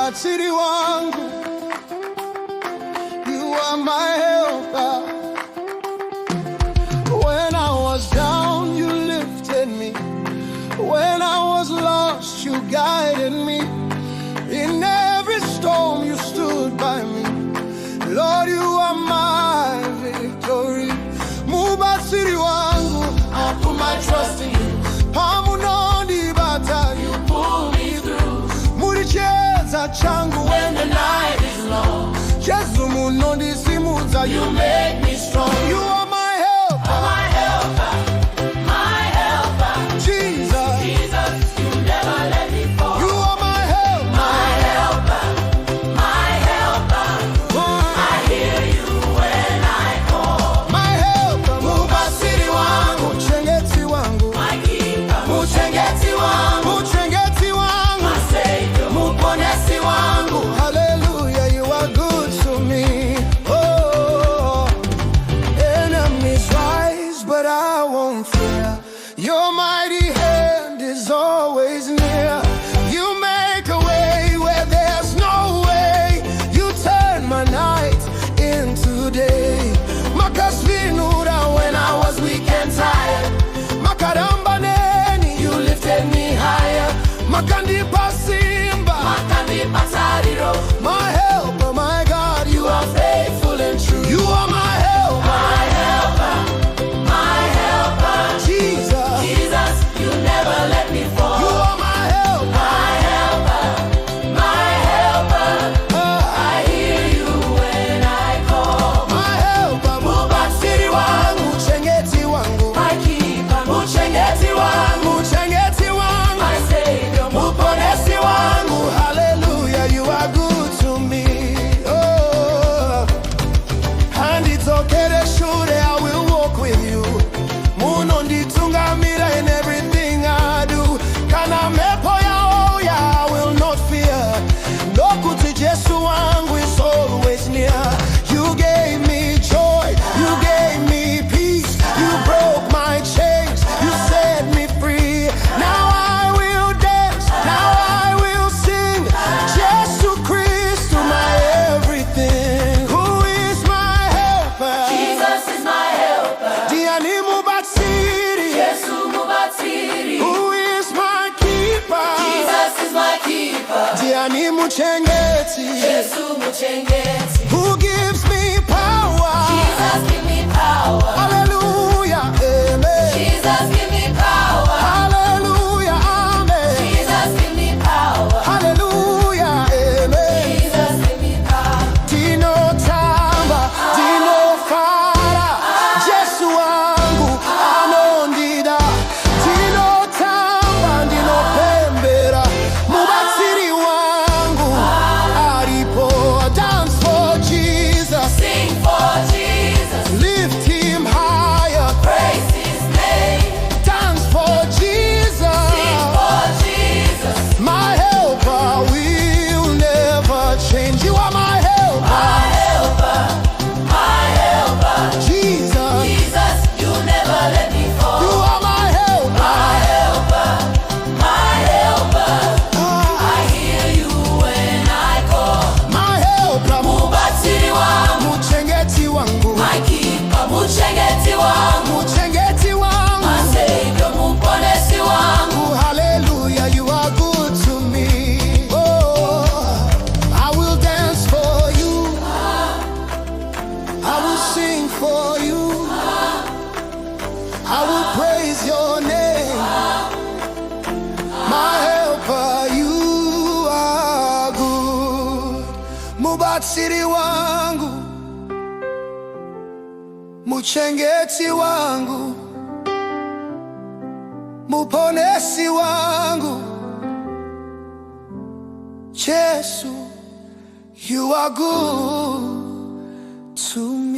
mubatiri wangu, you are my helper. When I was down, you lifted me. When I was lost, you guided me. In every storm, you stood by me. Lord, you are my victory. Mubatiri wangu, I put my trust in you. Pamunondi bata, you pull me through. Muricheza changu when the night is long. Jesu munondi simuza, you make me strong. You are my helper, my helper, my helper. Jesus, Jesus, you never let me fall. You are my helper, my helper, my helper. I hear you when I call. My helper, mubatiri wangu, muchengeti wangu, my keeper, muchengeti wangu, muchengeti wangu, my savior, muponesi wangu. Hallelujah, you are good to me. Oh, enemies rise, but I won't fear. Your mighty hand is always near. You make a way where there's no way. You turn my night into day. Makasvinura when I was weak and tired. Makaramba neni, you lifted me higher. Makandipa simba, makandipa sariro. My helper, my God, you are faithful and true. You are my helper, my helper, my helper. Jesus, Jesus, you never let me fall. You are my helper, my helper, my helper. I hear you when I call. My helper, mubatiri wangu, muchengeti wangu, my keeper, muchengeti wangu, muchengeti wangu, my savior, muponesi wangu. Hallelujah, you are good to me. Oh, and it's okay to show that I will walk with you. Munondi tungamira in everything I do. Kana mepo ya oya, I will not fear. Nokuti Jesu wangu is always near. You gave me joy, you gave me peace. You broke my chains, you set me free. Now I will dance, now I will sing. Jesu Christ, my everything. Who is my helper? Jesus is my helper. Diani mubatiri. Jesu mubatiri. Who is my keeper? Jesus is my keeper. Diani muchengeti. Jesu muchengeti. Who gives me power? Jesus give me power. Hallelujah, amen. Jesus give me power. Hallelujah, amen. Jesus give me power. Hallelujah, amen. Jesus give me power. Dino tamba, dino fara. Jesu wangu anondida. Dino tamba, dino pembera. Mubatiri wangu aripo. Dance for Jesus, Sing for Jesus. lift him higher. Praise his name. Dance for Jesus, Sing for Jesus. my helper will never change. You are my helper, My helper. My helper. Jesus. Jesus, you never let me You fall. are my helper. My helper. My helper. I hear you when I call. My helper, Mubatiri wangu, muchengeti wangu, my keeper, muchengeti wangu, muchengeti my wangu. savior, muponesi wangu. Oh, hallelujah, you are good to me. Oh, I will dance for you. I will sing for you. I will praise your name. My helper, you are good. Mubatiri wangu, muchengeti wangu, muponesi wangu. Jesu, you are good to me.